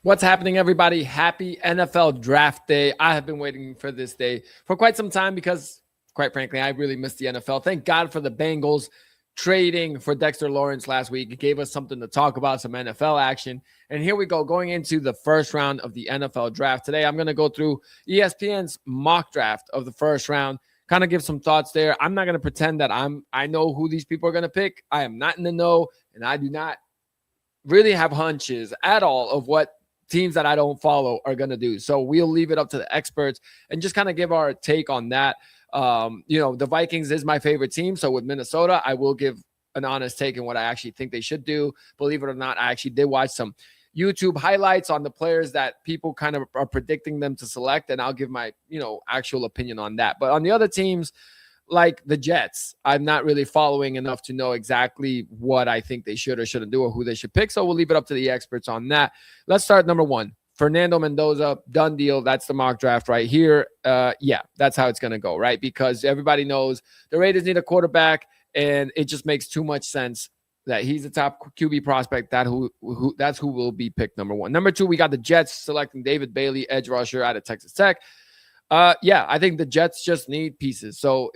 What's happening, everybody? Happy NFL Draft Day. I have been waiting for this day for quite some time because, quite frankly, I really missed the NFL. Thank God for the Bengals trading for Dexter Lawrence last week. It gave us something to talk about, some NFL action. And here we go, going into the first round of the NFL Draft. Today, I'm going to go through ESPN's mock draft of the first round, kind of give some thoughts there. I'm not going to pretend that I know who these people are going to pick. I am not in the know, and I do not really have hunches at all of what teams that I don't follow are going to do. So we'll leave it up to the experts and just kind of give our take on that. The Vikings is my favorite team. So with Minnesota, I will give an honest take in what I actually think they should do. Believe it or not, I actually did watch some YouTube highlights on the players that people kind of are predicting them to select. And I'll give my, actual opinion on that. But on the other teams, like the Jets, I'm not really following enough to know exactly what I think they should or shouldn't do or who they should pick. So we'll leave it up to the experts on that. Let's start number one. Fernando Mendoza, done deal. That's the mock draft right here. That's how it's going to go, right? Because everybody knows the Raiders need a quarterback, and it just makes too much sense that he's the top QB prospect. That's who will be picked number one. Number two, we got the Jets selecting David Bailey, edge rusher out of Texas Tech. I think the Jets just need pieces. So,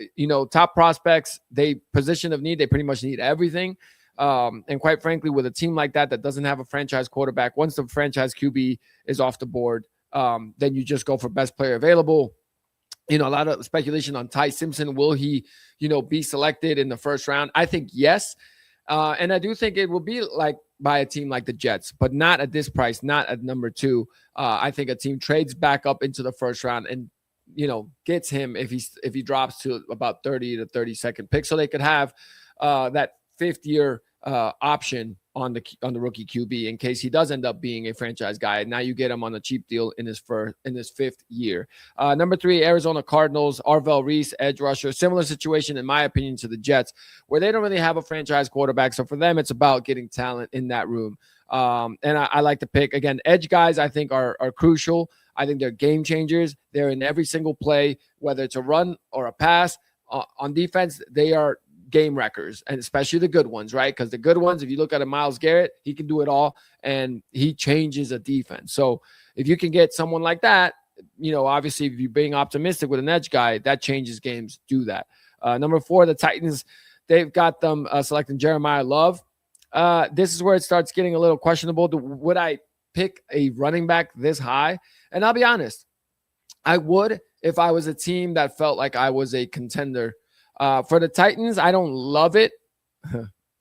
top prospects, they position of need, they pretty much need everything. And quite frankly, with a team like that doesn't have a franchise quarterback, once the franchise QB is off the board, then you just go for best player available. A lot of speculation on Ty Simpson. Will he, be selected in the first round? I think yes. And I do think it will be like by a team like the Jets, but not at this price, not at number two. I think a team trades back up into the first round and gets him if he drops to about 30 to 32nd pick, so they could have that fifth year option on the rookie QB in case he does end up being a franchise guy. Now you get him on a cheap deal in his fifth year. Number three, Arizona Cardinals, Arvell Reese, edge rusher. Similar situation, in my opinion, to the Jets, where they don't really have a franchise quarterback. So for them, it's about getting talent in that room. And I like to pick, again, edge guys I think are crucial. I think they're game changers. They're in every single play, whether it's a run or a pass. On defense, they are game wreckers, and especially the good ones, right? Because the good ones, if you look at a Myles Garrett, he can do it all, and he changes a defense. So if you can get someone like that, obviously if you're being optimistic with an edge guy, that changes games. Do that. Number four, the Titans, they've got them selecting Jeremiah Love. This is where it starts getting a little questionable. Would I pick a running back this high? And I'll be honest, I would if I was a team that felt like I was a contender. For the Titans, I don't love it.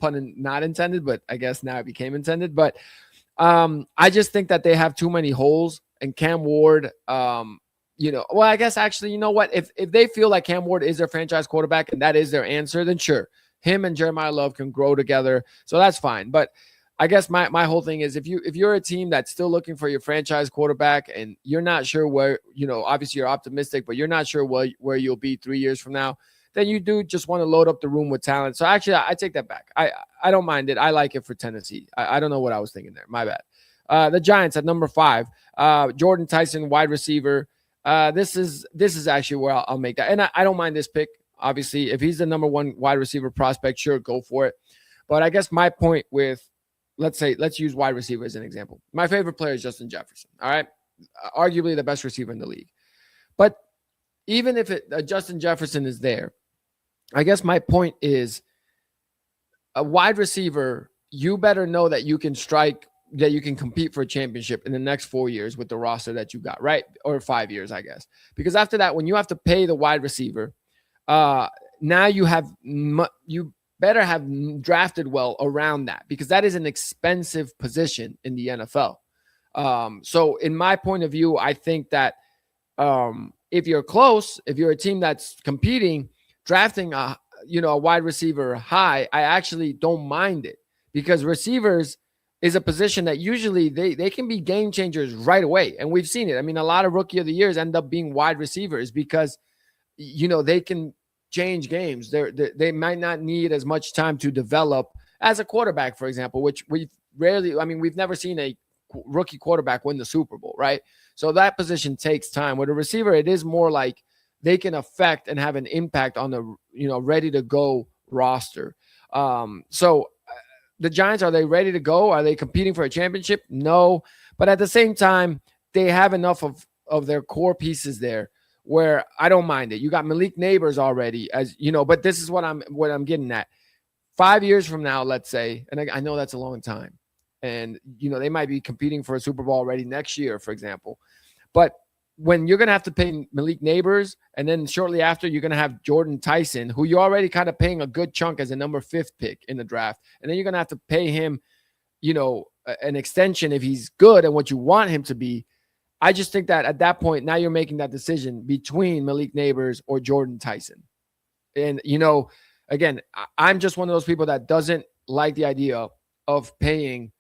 Pun not intended, but I guess now it became intended. But I just think that they have too many holes. And Cam Ward, I guess actually, you know what? If they feel like Cam Ward is their franchise quarterback and that is their answer, then sure. Him and Jeremiah Love can grow together. So that's fine. But I guess my whole thing is if you're a team that's still looking for your franchise quarterback and you're not sure where, obviously you're optimistic, but you're not sure where you'll be 3 years from now, then you do just want to load up the room with talent. So actually, I take that back. I don't mind it. I like it for Tennessee. I don't know what I was thinking there. My bad. The Giants at number 5, Jordan Tyson, wide receiver. This is actually where I'll make that. And I don't mind this pick. Obviously, if he's the number 1 wide receiver prospect, sure, go for it. But I guess my point with, let's use wide receiver as an example. My favorite player is Justin Jefferson. All right. Arguably the best receiver in the league. But even if Justin Jefferson is there, I guess my point is a wide receiver, you better know that you can compete for a championship in the next 4 years with the roster that you got, right? Or 5 years, I guess. Because after that, when you have to pay the wide receiver, now you better have drafted well around that, because that is an expensive position in the NFL. So in my point of view, I think that if you're close, if you're a team that's competing, drafting a wide receiver high, I actually don't mind it, because receivers is a position that usually they can be game changers right away. And we've seen it. I mean, a lot of rookie of the years end up being wide receivers because, they can change games. They might not need as much time to develop as a quarterback, for example, which we've never seen a rookie quarterback win the Super Bowl, right? So that position takes time. With a receiver, it is more like they can affect and have an impact on the, ready to go roster. So the Giants, are they ready to go? Are they competing for a championship? No. But at the same time, they have enough of their core pieces there where I don't mind it. You got Malik Neighbors already, as you know, but this is what I'm getting at. 5 years from now, let's say, and I know that's a long time, and they might be competing for a Super Bowl already next year, for example. But when you're going to have to pay Malik Neighbors, and then shortly after, you're going to have Jordan Tyson, who you're already kind of paying a good chunk as a number 5th pick in the draft. And then you're going to have to pay him, an extension if he's good and what you want him to be. I just think that at that point, now you're making that decision between Malik Neighbors or Jordan Tyson. And, again, I'm just one of those people that doesn't like the idea of paying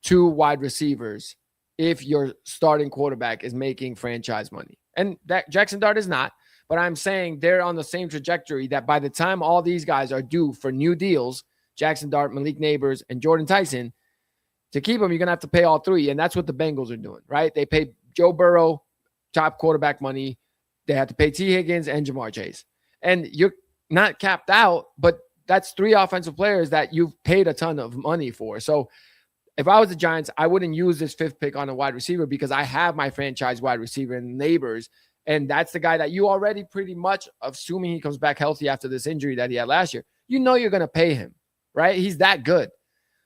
2 wide receivers if your starting quarterback is making franchise money. And that Jackson Dart is not, but I'm saying they're on the same trajectory that by the time all these guys are due for new deals, Jackson Dart, Malik Neighbors, and Jordan Tyson, to keep them, you're going to have to pay all 3. And that's what the Bengals are doing, right? They paid Joe Burrow top quarterback money. They have to pay T. Higgins and Jamar Chase. And you're not capped out, but that's 3 offensive players that you've paid a ton of money for. So if I was the Giants, I wouldn't use this 5th pick on a wide receiver because I have my franchise wide receiver in Neighbors. And that's the guy that you already pretty much, assuming he comes back healthy after this injury that he had last year, you're going to pay him, right? He's that good.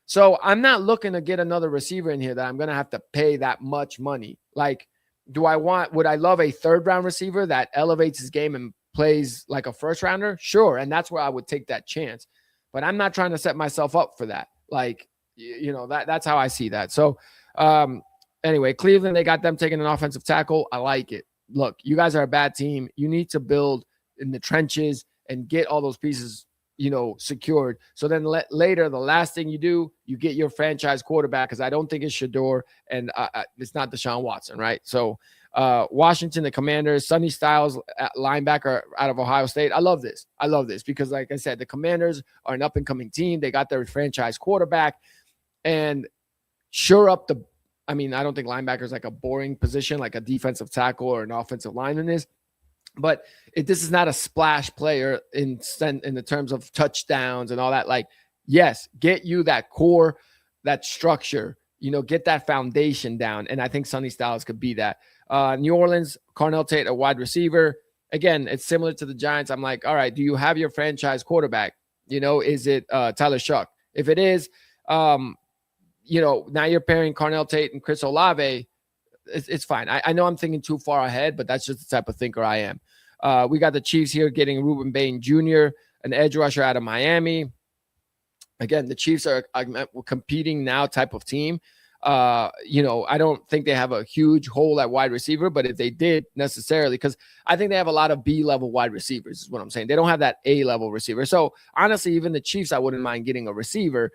So I'm not looking to get another receiver in here that I'm going to have to pay that much money. Like, would I love a 3rd-round receiver that elevates his game and plays like a 1st-rounder? Sure. And that's where I would take that chance. But I'm not trying to set myself up for that. Like, that's how I see that. So anyway, Cleveland, they got them taking an offensive tackle. I like it. Look, you guys are a bad team. You need to build in the trenches and get all those pieces, secured. So then later, the last thing you do, you get your franchise quarterback, because I don't think it's Shador and it's not Deshaun Watson, right? So Washington, the Commanders, Sonny Styles, linebacker out of Ohio State. I love this because, like I said, the Commanders are an up-and-coming team. They got their franchise quarterback. And I don't think linebacker is like a boring position, like a defensive tackle or an offensive lineman is. But this is not a splash player in the terms of touchdowns and all that. Like, yes, get you that core, that structure, get that foundation down. And I think Sonny Styles could be that. New Orleans, Carnell Tate, a wide receiver. Again, it's similar to the Giants. I'm like, all right, do you have your franchise quarterback? Is it Tyler Shuck? If it is, now you're pairing Carnell Tate and Chris Olave. It's fine. I know I'm thinking too far ahead, but that's just the type of thinker I am. We got the Chiefs here getting Ruben Bain Jr., an edge rusher out of Miami. Again, the Chiefs are a competing now type of team. I don't think they have a huge hole at wide receiver, but if they did necessarily, because I think they have a lot of B-level wide receivers is what I'm saying. They don't have that A-level receiver. So honestly, even the Chiefs, I wouldn't mind getting a receiver,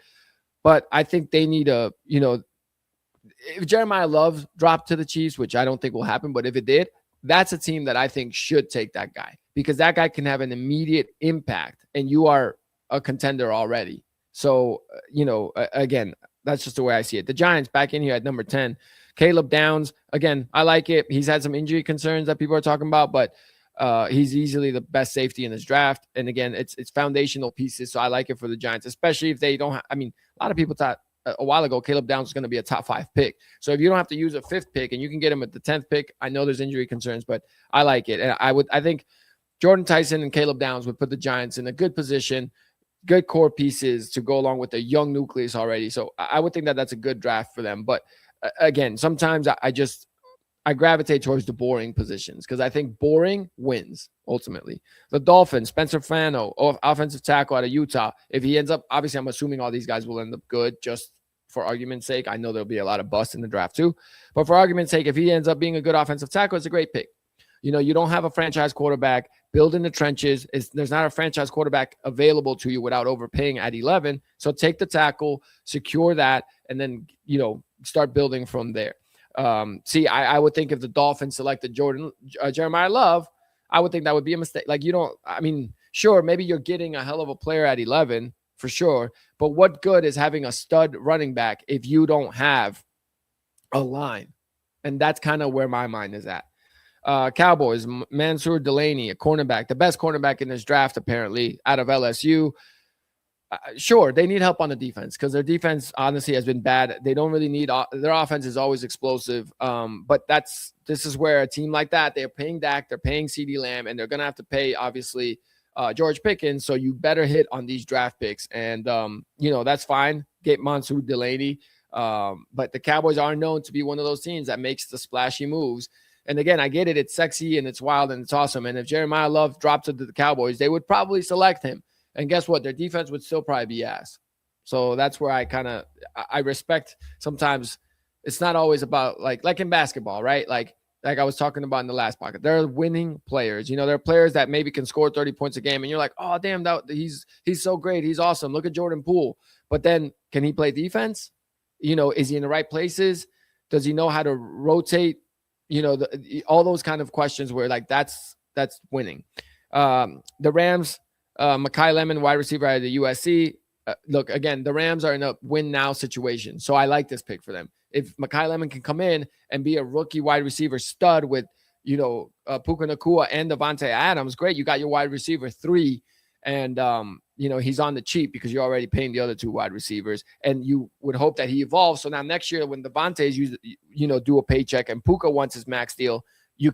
but I think they need if Jeremiah Love dropped to the Chiefs, which I don't think will happen, but if it did, that's a team that I think should take that guy, because that guy can have an immediate impact and you are a contender already. So, again, that's just the way I see it. The Giants back in here at number 10, Caleb Downs. Again, I like it. He's had some injury concerns that people are talking about, but he's easily the best safety in this draft. And again, it's foundational pieces. So I like it for the Giants, especially if they don't have, a lot of people thought a while ago Caleb Downs was going to be a top 5 pick. So if you don't have to use a 5th pick and you can get him at the 10th pick, I know there's injury concerns, but I like it. And I think Jordan Tyson and Caleb Downs would put the Giants in a good position, good core pieces to go along with the young nucleus already. So I would think that that's a good draft for them. But again, sometimes I gravitate towards the boring positions because I think boring wins ultimately. The Dolphins, Spencer Fano, offensive tackle out of Utah. If he ends up, obviously I'm assuming all these guys will end up good just for argument's sake. I know there'll be a lot of busts in the draft too. But for argument's sake, if he ends up being a good offensive tackle, it's a great pick. You don't have a franchise quarterback. Build in the trenches. There's not a franchise quarterback available to you without overpaying at 11. So take the tackle, secure that, and then, start building from there. I would think if the Dolphins selected Jeremiah Love, I would think that would be a mistake. Like, sure, maybe you're getting a hell of a player at 11 for sure, but what good is having a stud running back if you don't have a line? And that's kind of where my mind is at. Cowboys, Mansour Delaney, a cornerback, the best cornerback in this draft, apparently, out of LSU. Sure, they need help on the defense because their defense honestly has been bad. They don't really need their offense is always explosive. But this is where a team like that, they're paying Dak, they're paying CeeDee Lamb, and they're gonna have to pay obviously George Pickens. So you better hit on these draft picks, and that's fine. Get Monsu Delaney, but the Cowboys are known to be one of those teams that makes the splashy moves. And again, I get it; it's sexy and it's wild and it's awesome. And if Jeremiah Love dropped to the Cowboys, they would probably select him. And guess what? Their defense would still probably be ass. So that's where I respect sometimes it's not always about like in basketball, right? Like I was talking about in the last pocket. They're winning players. There are players that maybe can score 30 points a game and you're like, "Oh, damn, he's so great. He's awesome. Look at Jordan Poole." But then can he play defense? Is he in the right places? Does he know how to rotate? All those kind of questions where like that's winning. The Rams, Mekhi Lemon, wide receiver out of the USC. Look, again, the Rams are in a win now situation. So I like this pick for them. If Mekhi Lemon can come in and be a rookie wide receiver stud with, Puka Nacua and Devontae Adams, great. You got your wide receiver 3 and, he's on the cheap because you're already paying the other 2 wide receivers and you would hope that he evolves. So now next year when Devontae's do a paycheck and Puka wants his max deal, you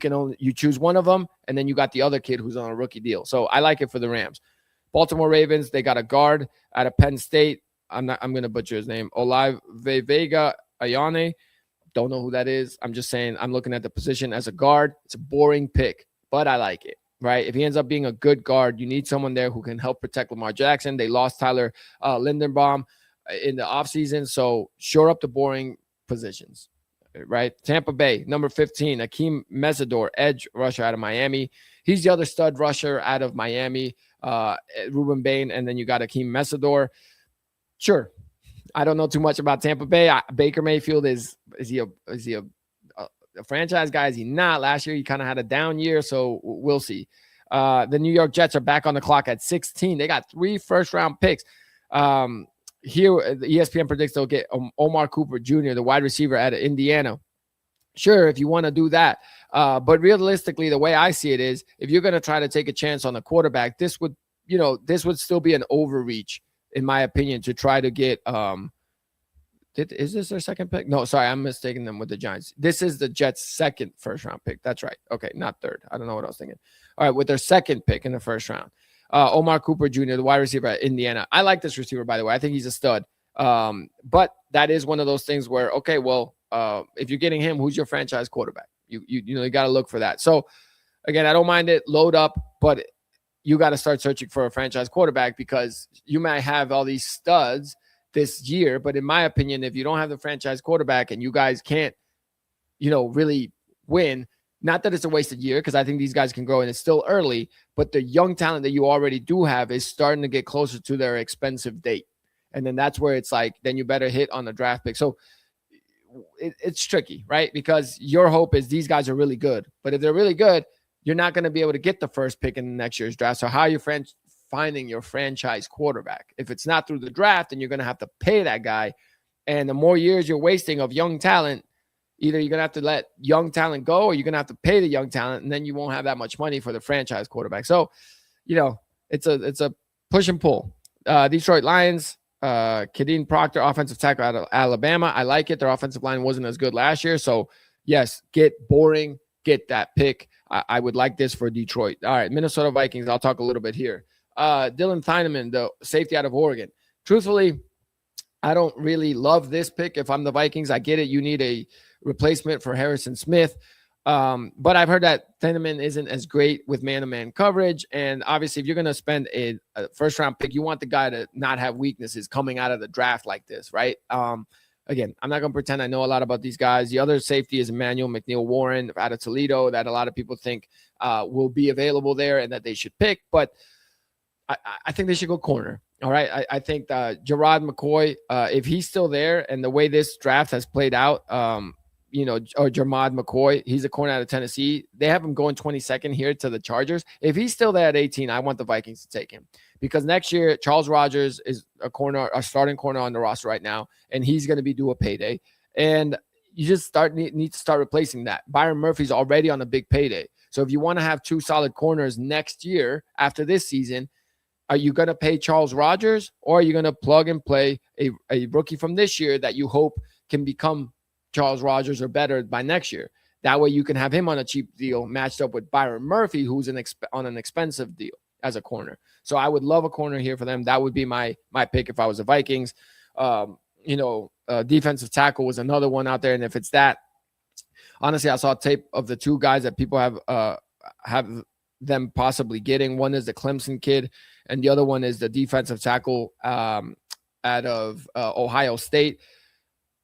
choose one of them and then you got the other kid who's on a rookie deal. So I like it for the Rams. Baltimore Ravens, they got a guard out of Penn State. I'm going to butcher his name. Olave Vega Ayane. Don't know who that is. I'm just saying I'm looking at the position as a guard. It's a boring pick, but I like it, right? If he ends up being a good guard, you need someone there who can help protect Lamar Jackson. They lost Tyler Linderbaum in the offseason, so shore up the boring positions, right? Tampa Bay, number 15, Akeem Mesidor, edge rusher out of Miami. He's the other stud rusher out of Miami. Ruben Bain, and then you got Akeem Mesidor. Sure, I don't know too much about Tampa Bay. Baker Mayfield is he a franchise guy? Is he not? Last year he kind of had a down year, so we'll see. The New York Jets are back on the clock at 16. They got 3 first-round picks. Here, the ESPN predicts they'll get Omar Cooper Jr., the wide receiver out of Indiana. Sure, if you want to do that. But realistically, the way I see it is if you're going to try to take a chance on the quarterback, this would still be an overreach, in my opinion, to try to get is this their second pick? No, sorry, I'm mistaking them with the Giants. This is the Jets' second first-round pick. That's right. Okay, not third. I don't know what I was thinking. All right, with their second pick in the first round. Omar Cooper Jr., the wide receiver at Indiana. I like this receiver, by the way. I think he's a stud. But that is one of those things where, okay, well, if you're getting him, who's your franchise quarterback? You got to look for that. So again, I don't mind it. Load up, but you got to start searching for a franchise quarterback because you might have all these studs this year. But in my opinion, if you don't have the franchise quarterback and you guys can't, really win, not that it's a wasted year because I think these guys can grow and it's still early, but the young talent that you already do have is starting to get closer to their expensive date. And then that's where it's like, then you better hit on the draft pick. So it's tricky, right? Because your hope is these guys are really good. But if they're really good, you're not going to be able to get the first pick in the next year's draft. So how are you finding your franchise quarterback? If it's not through the draft, then you're going to have to pay that guy. And the more years you're wasting of young talent, either you're going to have to let young talent go or you're going to have to pay the young talent, and then you won't have that much money for the franchise quarterback. So, it's a push and pull. Detroit Lions, Kadeem Proctor, offensive tackle out of Alabama. I like it. Their offensive line wasn't as good last year. So, yes, get boring, get that pick. I would like this for Detroit. All right, Minnesota Vikings. I'll talk a little bit here. Dylan Thieneman, the safety out of Oregon. Truthfully, I don't really love this pick. If I'm the Vikings, I get it. You need a replacement for Harrison Smith. But I've heard that Thieneman isn't as great with man-to-man coverage. And obviously, if you're going to spend a first-round pick, you want the guy to not have weaknesses coming out of the draft like this, right? Again, I'm not going to pretend I know a lot about these guys. The other safety is Emmanuel McNeil-Warren out of Toledo that a lot of people think will be available there and that they should pick. But I think they should go corner. All right. I think Gerard McCoy, if he's still there and the way this draft has played out, or Jermad McCoy, he's a corner out of Tennessee. They have him going 22nd here to the Chargers. If he's still there at 18, I want the Vikings to take him because next year, Charles Rogers is a starting corner on the roster right now, and he's going to be due a payday. And you just need to start replacing that. Byron Murphy's already on a big payday. So if you want to have 2 solid corners next year after this season, Are you going to pay Charles Rogers, or are you going to plug and play a rookie from this year that you hope can become Charles Rogers or better by next year? That way you can have him on a cheap deal matched up with Byron Murphy, who's on an expensive deal as a corner. So I would love a corner here for them. That would be my pick if I was the Vikings. Defensive tackle was another one out there. And if it's that, honestly, I saw tape of the two guys that people have them possibly getting. One is the Clemson kid, and the other one is the defensive tackle out of Ohio State.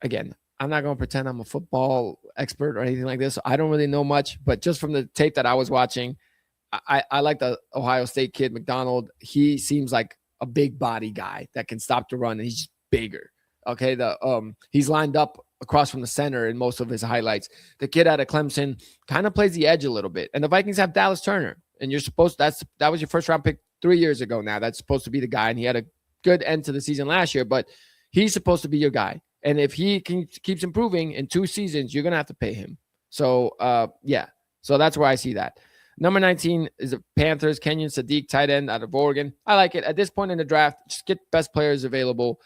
Again, I'm not going to pretend I'm a football expert or anything like this. So I don't really know much, but just from the tape that I was watching, I like the Ohio State kid, McDonald. He seems like a big body guy that can stop the run, and he's just bigger. Okay, he's lined up across from the center in most of his highlights. The kid out of Clemson kind of plays the edge a little bit, and the Vikings have Dallas Turner, and that was your first round pick 3 years ago. Now that's supposed to be the guy, and he had a good end to the season last year, but he's supposed to be your guy. And if he keeps improving in 2 seasons, you're gonna have to pay him. So so that's where I see that. Number 19 is the Panthers, Kenyon Sadiq, tight end out of Oregon. I like it. At this point in the draft, just get best players available.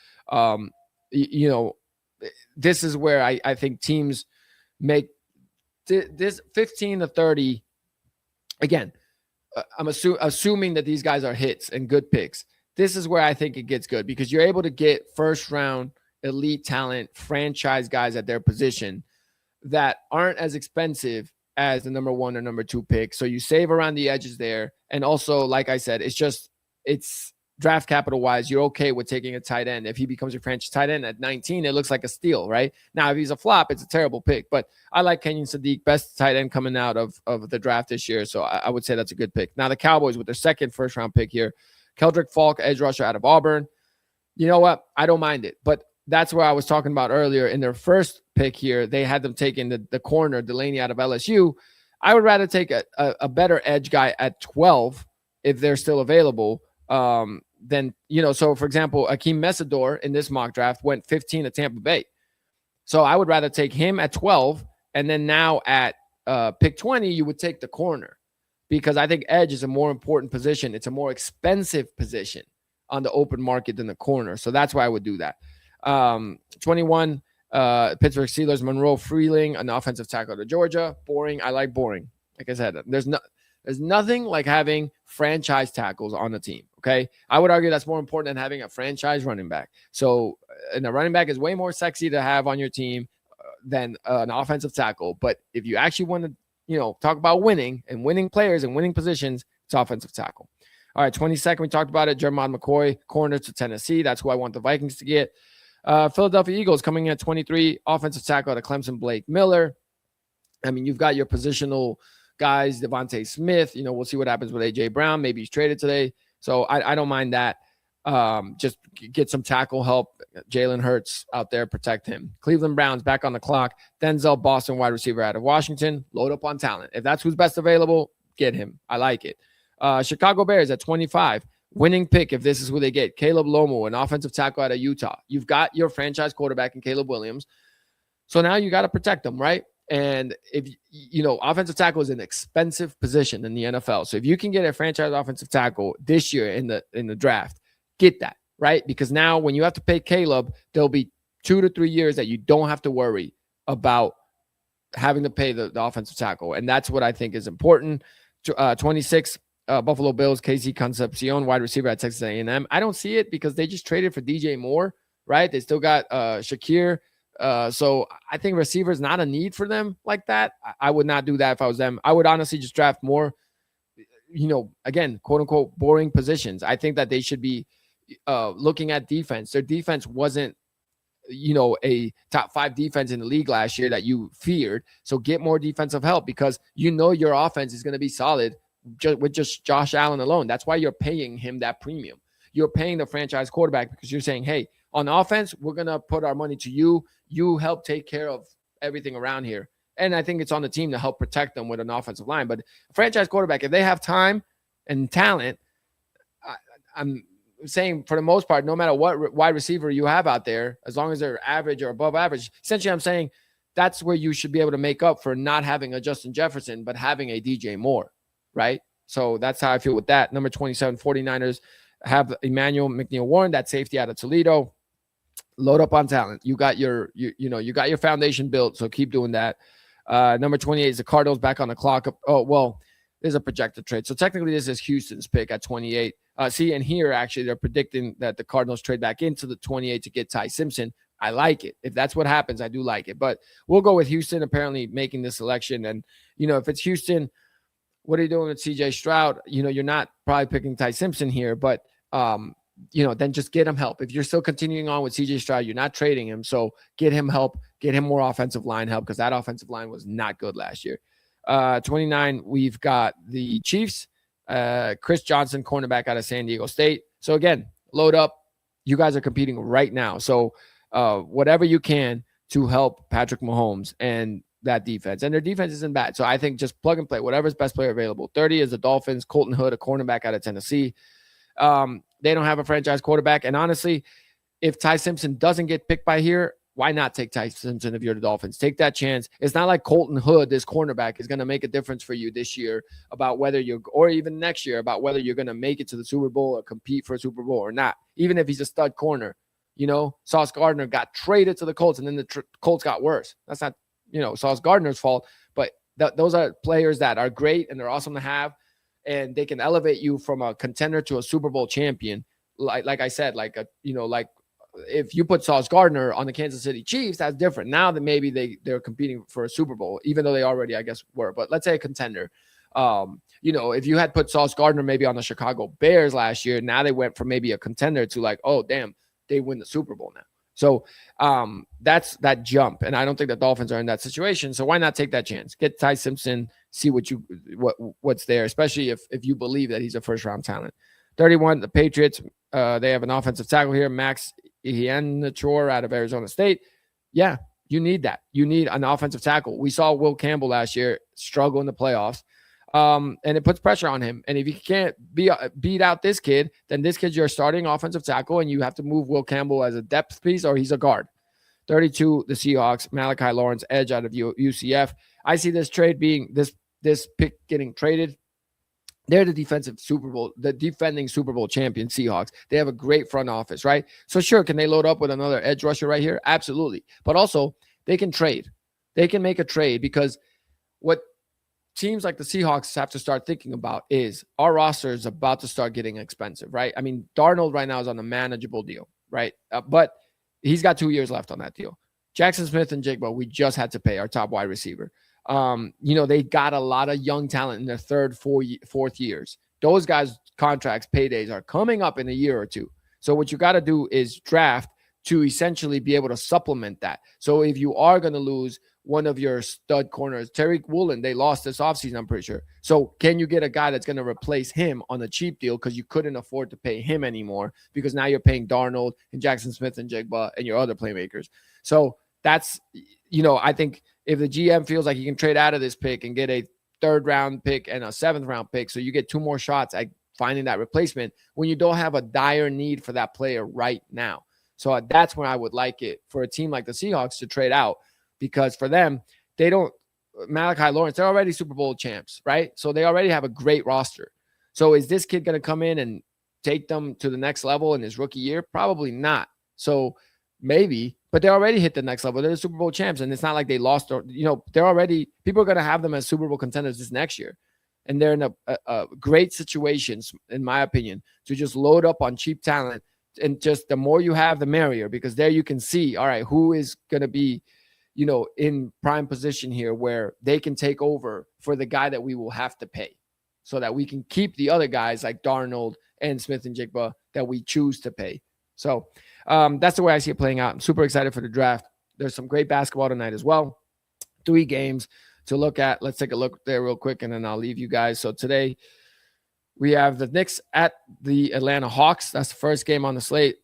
This is where I think teams make this 15 to 30. Again, I'm assuming that these guys are hits and good picks. This is where I think it gets good because you're able to get first round elite talent, franchise guys at their position that aren't as expensive as the number 1 or number 2 pick. So you save around the edges there. And also, like I said, it's draft capital wise, you're okay with taking a tight end. If he becomes your franchise tight end at 19, it looks like a steal, right? Now, if he's a flop, it's a terrible pick. But I like Kenyon Sadiq, best tight end coming out of the draft this year. So I would say that's a good pick. Now, the Cowboys with their second first round pick here, Keldrick Falk, edge rusher out of Auburn. You know what? I don't mind it. But that's where I was talking about earlier. In their first pick here, they had them taking the corner, Delaney out of LSU. I would rather take a better edge guy at 12 if they're still available. Then, so for example, Akeem Mesidor in this mock draft went 15 to Tampa Bay. So I would rather take him at 12. And then now at pick 20, you would take the corner because I think edge is a more important position. It's a more expensive position on the open market than the corner. So that's why I would do that. 21, Pittsburgh Steelers, Monroe Freeling, an offensive tackle to Georgia. Boring. I like boring. Like I said, there's nothing like having franchise tackles on the team. Okay. I would argue that's more important than having a franchise running back. So, and a running back is way more sexy to have on your team than an offensive tackle. But if you actually want to, talk about winning and winning players and winning positions, it's offensive tackle. All right. 22nd, we talked about it. Jermon McCoy, corner to Tennessee. That's who I want the Vikings to get. Philadelphia Eagles coming in at 23, offensive tackle to Clemson, Blake Miller. I mean, you've got your positional guys, Devontae Smith. We'll see what happens with A.J. Brown. Maybe he's traded today. So I don't mind that. Just get some tackle help. Jalen Hurts out there, protect him. Cleveland Browns back on the clock. Denzel Boston, wide receiver out of Washington. Load up on talent. If that's who's best available, get him. I like it. Chicago Bears at 25. Winning pick if this is who they get. Caleb Lomo, an offensive tackle out of Utah. You've got your franchise quarterback in Caleb Williams. So now you got to protect them, right? And if offensive tackle is an expensive position in the NFL. So if you can get a franchise offensive tackle this year in the draft, get that, right? Because now when you have to pay Caleb, there'll be 2 to 3 years that you don't have to worry about having to pay the offensive tackle. And that's what I think is important. 26, Buffalo Bills, Casey Concepcion, wide receiver at Texas A&M. I don't see it because they just traded for DJ Moore, right? They still got Shakir. So I think receiver is not a need for them like that. I would not do that if I was them. I would honestly just draft more, again, quote unquote, boring positions. I think that they should be looking at defense. Their defense wasn't, a top 5 defense in the league last year that you feared. So get more defensive help because your offense is going to be solid with just Josh Allen alone. That's why you're paying him that premium. You're paying the franchise quarterback because you're saying, hey, on offense, we're going to put our money to you. You help take care of everything around here. And I think it's on the team to help protect them with an offensive line. But a franchise quarterback, if they have time and talent, I'm saying for the most part, no matter what wide receiver you have out there, as long as they're average or above average, essentially I'm saying that's where you should be able to make up for not having a Justin Jefferson, but having a DJ Moore, right? So that's how I feel with that. Number 27, 49ers. have Emmanuel McNeil-Warren, that safety out of Toledo. Load up on talent. You got your foundation built, so keep doing that. Number 28 is the Cardinals back on the clock. Oh, well, there's a projected trade. So technically this is Houston's pick at 28. And here actually they're predicting that the Cardinals trade back into the 28 to get Ty Simpson. I like it. If that's what happens, I do like it. But we'll go with Houston apparently making this selection. And, if it's Houston, what are you doing with CJ Stroud? You're not probably picking Ty Simpson here, but, then just get him help. If you're still continuing on with CJ Stroud, you're not trading him. So get him help, get him more offensive line help, because that offensive line was not good last year. 29, we've got the Chiefs, Chris Johnson, cornerback out of San Diego State. So again, load up. You guys are competing right now. So whatever you can to help Patrick Mahomes and that defense. And their defense isn't bad. So I think just plug and play, whatever's best player available. 30 is the Dolphins, Colton Hood, a cornerback out of Tennessee. They don't have a franchise quarterback. And honestly, if Ty Simpson doesn't get picked by here, why not take Ty Simpson if you're the Dolphins? Take that chance. It's not like Colton Hood, this cornerback, is going to make a difference for you this year about whether you're, or even next year, about whether you're going to make it to the Super Bowl or compete for a Super Bowl or not. Even if he's a stud corner, Sauce Gardner got traded to the Colts and then the Colts got worse. That's not, Sauce Gardner's fault, but those are players that are great and they're awesome to have. And they can elevate you from a contender to a Super Bowl champion. Like I said, if you put Sauce Gardner on the Kansas City Chiefs, that's different. Now that maybe they're competing for a Super Bowl, even though they already, I guess, were. But let's say a contender. If you had put Sauce Gardner maybe on the Chicago Bears last year, now they went from maybe a contender to like, oh, damn, they win the Super Bowl now. So that's that jump. And I don't think the Dolphins are in that situation. So why not take that chance? Get Ty Simpson, see what's there, especially if you believe that he's a first-round talent. 31, the Patriots, they have an offensive tackle here, Max Ihenachor out of Arizona State. Yeah, you need that. You need an offensive tackle. We saw Will Campbell last year struggle in the playoffs, and it puts pressure on him. And if you can't beat out this kid, then this kid's your starting offensive tackle, and you have to move Will Campbell as a depth piece or he's a guard. 32, the Seahawks, Malachi Lawrence, edge out of UCF. I see this trade being this pick getting traded. They're the defending Super Bowl champion Seahawks. They have a great front office, right? So sure, can they load up with another edge rusher right here? Absolutely. But also, they can trade. They can make a trade, because what teams like the Seahawks have to start thinking about is our roster is about to start getting expensive, right? I mean, Darnold right now is on a manageable deal, right? But he's got 2 years left on that deal. Jackson Smith and Jigba, we just had to pay, our top wide receiver. They got a lot of young talent in their third, fourth years. Those guys' contracts, paydays are coming up in a year or two. So what you got to do is draft to essentially be able to supplement that. So if you are going to lose one of your stud corners, Tariq Woolen, they lost this offseason, I'm pretty sure. So can you get a guy that's going to replace him on a cheap deal, because you couldn't afford to pay him anymore, because now you're paying Darnold and Jackson Smith and Jigba and your other playmakers. So that's, I think if the GM feels like he can trade out of this pick and get a 3rd round pick and a 7th round pick, so you get 2 more shots at finding that replacement when you don't have a dire need for that player right now. So that's when I would like it for a team like the Seahawks to trade out, because for them, Malachi Lawrence, they're already Super Bowl champs, right? So they already have a great roster. So is this kid going to come in and take them to the next level in his rookie year? Probably not. So maybe, but they already hit the next level. They're the Super Bowl champs, and it's not like they lost, or, they're already, people are going to have them as Super Bowl contenders this next year. And they're in a great situation, in my opinion, to just load up on cheap talent. And just the more you have, the merrier, because there you can see, all right, who is going to be, in prime position here where they can take over for the guy that we will have to pay, so that we can keep the other guys like Darnold and Smith and Jigba that we choose to pay. So that's the way I see it playing out. I'm super excited for the draft. There's some great basketball tonight as well. 3 games to look at. Let's take a look there real quick, and then I'll leave you guys. So today we have the Knicks at the Atlanta Hawks. That's the first game on the slate.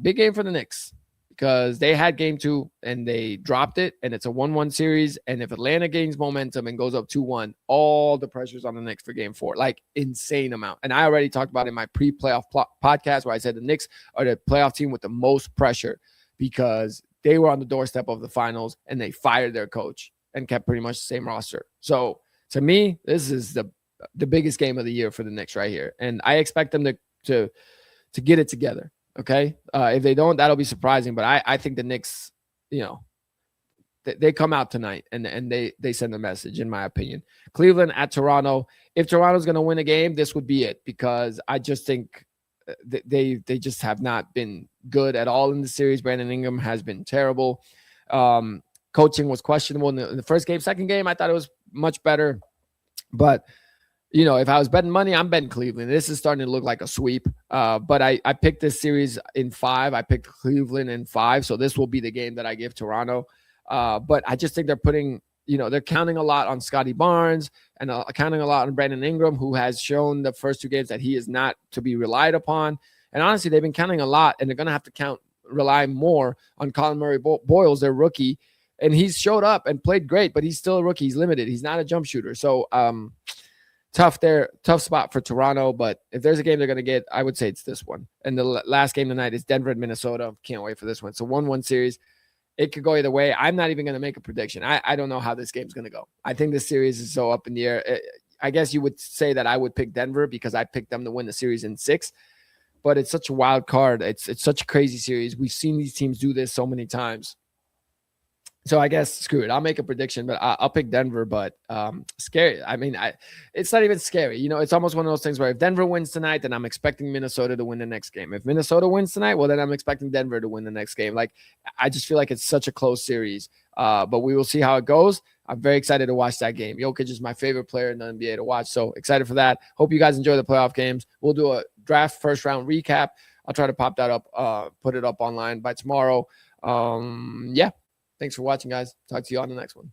Big game for the Knicks, because they had game 2 and they dropped it, and it's a 1-1 series. And if Atlanta gains momentum and goes up 2-1, all the pressure's on the Knicks for game 4, like insane amount. And I already talked about it in my pre-playoff podcast, where I said the Knicks are the playoff team with the most pressure, because they were on the doorstep of the finals and they fired their coach and kept pretty much the same roster. So to me, this is the biggest game of the year for the Knicks right here. And I expect them to to get it together. Okay. If they don't, that'll be surprising. But I think the Knicks, you know, they come out tonight and they send a message, in my opinion. Cleveland at Toronto. If Toronto's going to win a game, this would be it, because I just think they just have not been good at all in the series. Brandon Ingram has been terrible. Coaching was questionable in the first game. Second game, I thought it was much better. But, you know, if I was betting money, I'm betting Cleveland. This is starting to look like a sweep. But I picked this series in 5. I picked Cleveland in 5. So this will be the game that I give Toronto. But I just think they're putting, you know, they're counting a lot on Scotty Barnes and counting a lot on Brandon Ingram, who has shown the first 2 games that he is not to be relied upon. And honestly, they've been counting a lot, and they're going to have to rely more on Colin Murray-Boyles, their rookie. And he's showed up and played great, but he's still a rookie. He's limited. He's not a jump shooter. So tough spot for Toronto. But if there's a game they're going to get, I would say it's this one. And the last game tonight is Denver and Minnesota. Can't wait for this one. So 1-1 series. It could go either way. I'm not even going to make a prediction. I don't know how this game's going to go. I think this series is so up in the air. I guess you would say that I would pick Denver because I picked them to win the series in 6. But it's such a wild card. It's such a crazy series. We've seen these teams do this so many times. So I guess screw it. I'll make a prediction, but I'll pick Denver. But scary. I mean, it's not even scary. You know, it's almost one of those things where if Denver wins tonight, then I'm expecting Minnesota to win the next game. If Minnesota wins tonight, well, then I'm expecting Denver to win the next game. Like, I just feel like it's such a close series. But we will see how it goes. I'm very excited to watch that game. Jokic is my favorite player in the NBA to watch. So excited for that. Hope you guys enjoy the playoff games. We'll do a draft first round recap. I'll try to pop that up, put it up online by tomorrow. Yeah. Thanks for watching, guys. Talk to you on the next one.